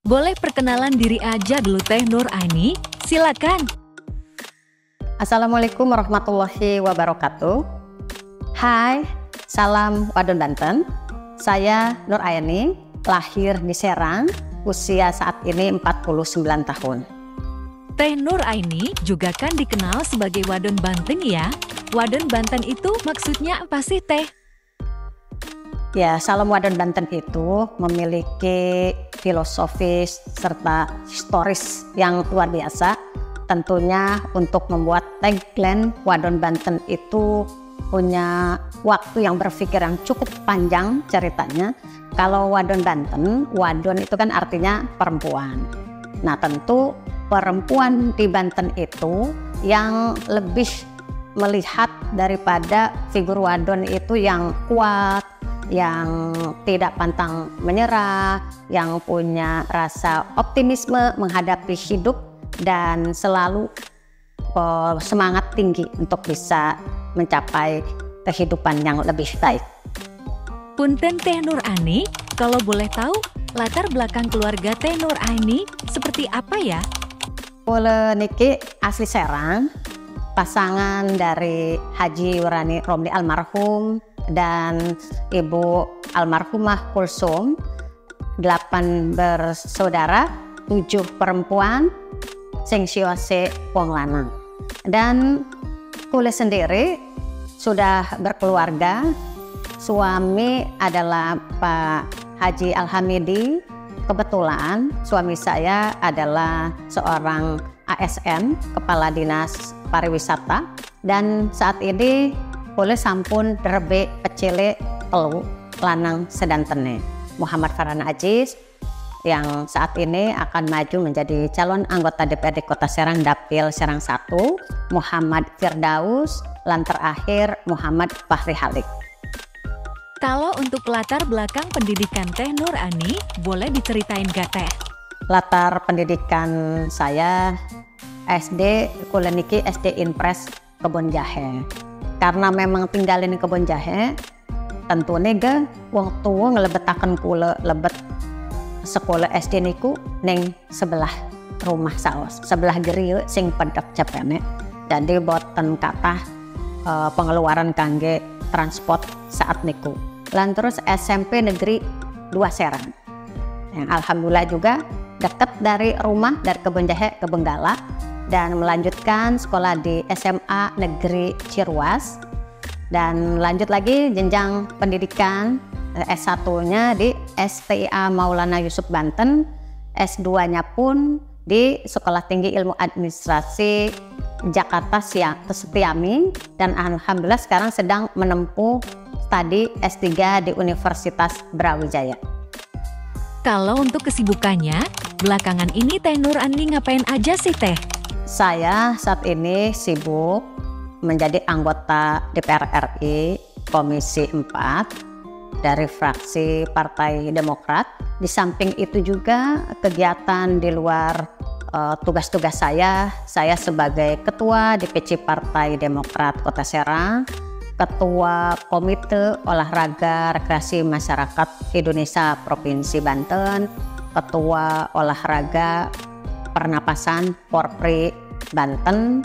Boleh perkenalan diri aja dulu Teh Nur Aini, silakan. Assalamualaikum warahmatullahi wabarakatuh. Hai, salam Wadon Banten. Saya Nur Aini, lahir di Serang, usia saat ini 49 tahun. Teh Nur Aini juga kan dikenal sebagai Wadon Banten ya. Wadon Banten itu maksudnya apa sih Teh? Ya, Salam Wadon Banten itu memiliki filosofis serta historis yang luar biasa. Tentunya untuk membuat tagline Wadon Banten itu punya waktu yang berpikir yang cukup panjang ceritanya. Kalau Wadon Banten, Wadon itu kan artinya perempuan. Nah tentu perempuan di Banten itu yang lebih melihat daripada figur Wadon itu yang kuat, yang tidak pantang menyerah, yang punya rasa optimisme menghadapi hidup dan selalu semangat tinggi untuk bisa mencapai kehidupan yang lebih baik. Punten Teh Nur Aini, kalau boleh tahu latar belakang keluarga Teh Nur Aini seperti apa ya? Kula niki asli Serang, pasangan dari Haji Wirani Romli almarhum dan Ibu almarhumah Kulsum, 8 bersaudara, 7 perempuan, sing siose wong lanang. Dan kula sendiri sudah berkeluarga, suami adalah Pak Haji Alhamidi. Kebetulan suami saya adalah seorang ASN, Kepala Dinas Pariwisata, dan saat ini boleh sampun derbe pecele telu lanang sedantene. Muhammad Farhana Aziz yang saat ini akan maju menjadi calon anggota DPRD Kota Serang Dapil Serang 1, Muhammad Firdaus, dan terakhir Muhammad Fahri Halik. Kalau untuk latar belakang pendidikan Teh Nur Aini, boleh diceritain gak Teh? Latar pendidikan saya SD, kula niki SD Impres Kebon Jahe. Karena memang tinggalin di Kebon Jahe, tentu nega wong tua ngelebetaken kula lebet sekolah SD niku neng sebelah rumah saos, sebelah geri sing pedek cepene. Jadi boten kathah pengeluaran kangge transport saat niku. Lan terus SMP Negeri 2 Serang. Yang alhamdulillah juga dekat dari rumah, dari Kebon Jahe ke Benggala, dan melanjutkan sekolah di SMA Negeri Cirwas, dan lanjut lagi jenjang pendidikan S1-nya di STIA Maulana Yusuf Banten, S2-nya pun di Sekolah Tinggi Ilmu Administrasi Jakarta Setiami, dan alhamdulillah sekarang sedang menempuh studi S3 di Universitas Brawijaya. Kalau untuk kesibukannya, belakangan ini Teh Nur Aini ngapain aja sih Teh? Saya saat ini sibuk menjadi anggota DPR RI Komisi 4 dari fraksi Partai Demokrat. Di samping itu juga kegiatan di luar tugas-tugas saya sebagai Ketua DPC Partai Demokrat Kota Serang, Ketua Komite Olahraga Rekreasi Masyarakat Indonesia Provinsi Banten, Ketua Olahraga Pernapasan Porpri Banten,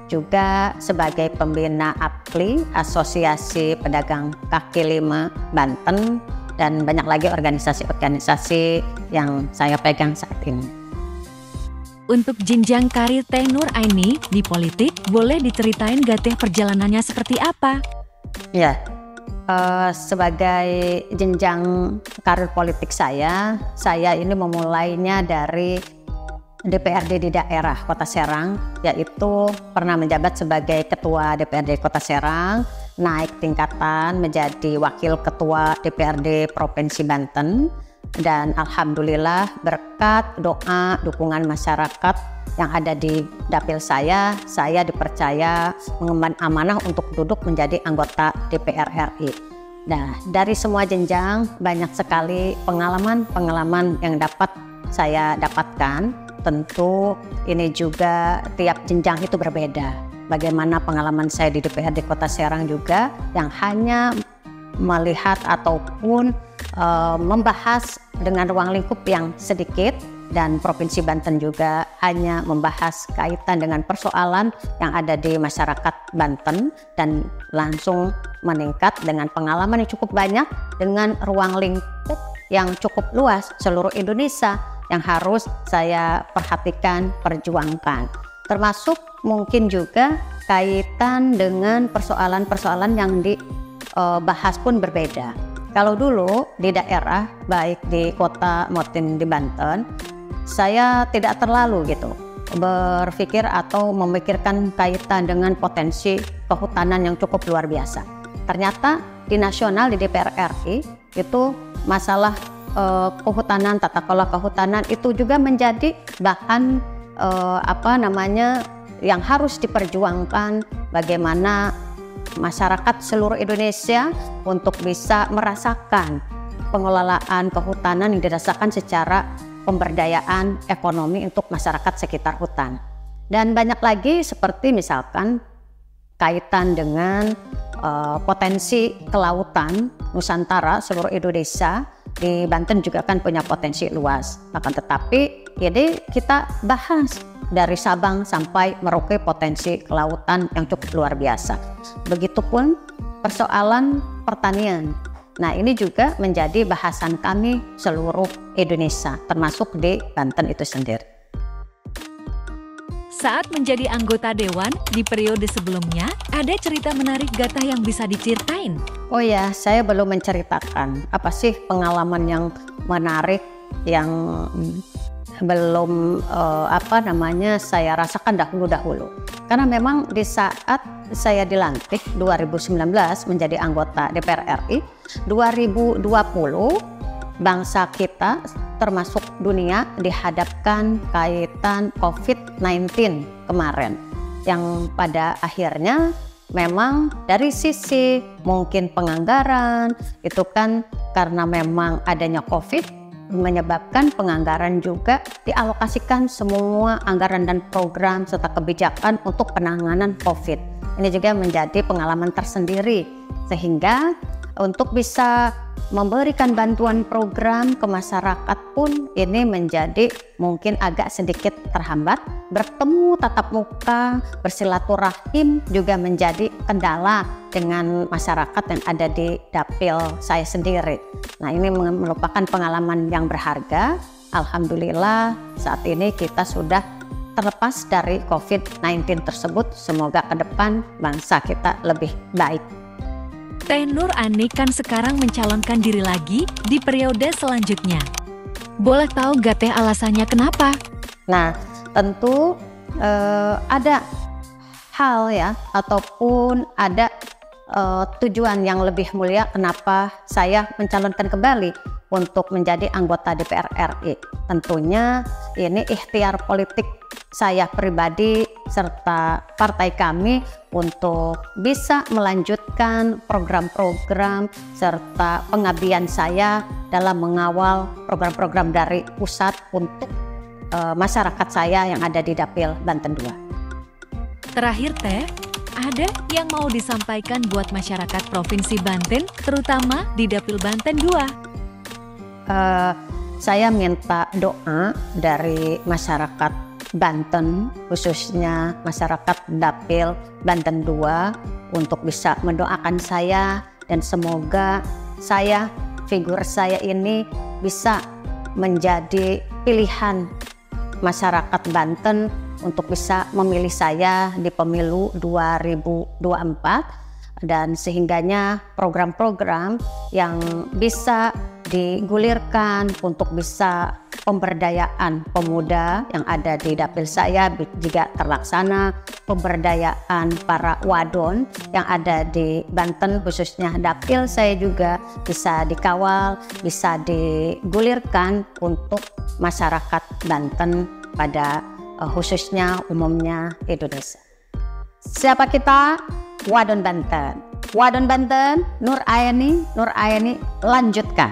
juga sebagai pembina APKLI Asosiasi Pedagang Kaki Lima Banten, dan banyak lagi organisasi-organisasi yang saya pegang saat ini. Untuk jenjang karir Teh Nur Aini di politik, boleh diceritain gak Teh perjalanannya seperti apa? Ya, sebagai jenjang karir politik saya ini memulainya dari DPRD di daerah Kota Serang, yaitu pernah menjabat sebagai Ketua DPRD Kota Serang, naik tingkatan menjadi Wakil Ketua DPRD Provinsi Banten, dan alhamdulillah berkat doa dukungan masyarakat yang ada di dapil saya dipercaya mengemban amanah untuk duduk menjadi anggota DPR RI. Nah, dari semua jenjang banyak sekali pengalaman yang dapat saya dapatkan. Tentu ini juga tiap jenjang itu berbeda. Bagaimana pengalaman saya di DPRD Kota Serang juga yang hanya melihat ataupun membahas dengan ruang lingkup yang sedikit, dan Provinsi Banten juga hanya membahas kaitan dengan persoalan yang ada di masyarakat Banten dan langsung meningkat dengan pengalaman yang cukup banyak, dengan ruang lingkup yang cukup luas seluruh Indonesia yang harus saya perhatikan, perjuangkan. Termasuk mungkin juga kaitan dengan persoalan-persoalan yang dibahas pun berbeda. Kalau dulu di daerah, baik di kota maupun di Banten, saya tidak terlalu berpikir atau memikirkan kaitan dengan potensi kehutanan yang cukup luar biasa. Ternyata di nasional, di DPR RI itu masalah kehutanan, tata kelola kehutanan itu juga menjadi bahan yang harus diperjuangkan, bagaimana masyarakat seluruh Indonesia untuk bisa merasakan pengelolaan kehutanan yang dirasakan secara pemberdayaan ekonomi untuk masyarakat sekitar hutan. Dan banyak lagi seperti misalkan kaitan dengan potensi kelautan Nusantara seluruh Indonesia. Di Banten juga kan punya potensi luas, akan tetapi jadi kita bahas dari Sabang sampai Merauke potensi kelautan yang cukup luar biasa. Begitupun persoalan pertanian. Nah, ini juga menjadi bahasan kami seluruh Indonesia, termasuk di Banten itu sendiri. Saat menjadi anggota Dewan di periode sebelumnya, ada cerita menarik Gatah yang bisa diceritain? Oh ya, saya belum menceritakan apa sih pengalaman yang menarik yang belum saya rasakan dahulu. Karena memang di saat saya dilantik 2019 menjadi anggota DPR RI, 2020 bangsa kita termasuk dunia dihadapkan kaitan COVID-19 kemarin, yang pada akhirnya memang dari sisi mungkin penganggaran itu kan karena memang adanya COVID menyebabkan penganggaran juga dialokasikan semua anggaran dan program serta kebijakan untuk penanganan COVID. Ini juga menjadi pengalaman tersendiri, sehingga untuk bisa memberikan bantuan program ke masyarakat pun ini menjadi mungkin agak sedikit terhambat. Bertemu tatap muka, bersilaturahim juga menjadi kendala dengan masyarakat yang ada di dapil saya sendiri. Nah, ini merupakan pengalaman yang berharga. Alhamdulillah saat ini kita sudah terlepas dari COVID-19 tersebut. Semoga ke depan bangsa kita lebih baik. Teh Nur Ani kan sekarang mencalonkan diri lagi di periode selanjutnya. Boleh tahu gak Teh alasannya kenapa? Nah, tentu ada hal ya, ataupun ada tujuan yang lebih mulia kenapa saya mencalonkan kembali untuk menjadi anggota DPR RI. Tentunya ini ikhtiar politik saya pribadi serta partai kami untuk bisa melanjutkan program-program serta pengabdian saya dalam mengawal program-program dari pusat untuk masyarakat saya yang ada di Dapil Banten 2. Terakhir Teh, ada yang mau disampaikan buat masyarakat Provinsi Banten, terutama di Dapil Banten 2? Saya minta doa dari masyarakat Banten, khususnya masyarakat Dapil Banten 2, untuk bisa mendoakan saya dan semoga figur saya ini bisa menjadi pilihan masyarakat Banten untuk bisa memilih saya di pemilu 2024, dan sehingganya program-program yang bisa digulirkan untuk bisa pemberdayaan pemuda yang ada di dapil saya juga terlaksana, pemberdayaan para wadon yang ada di Banten khususnya dapil saya juga bisa dikawal, bisa digulirkan untuk masyarakat Banten pada khususnya umumnya Indonesia. Siapa kita? Wadon Banten. Wadon Banten, Nur Ayani lanjutkan.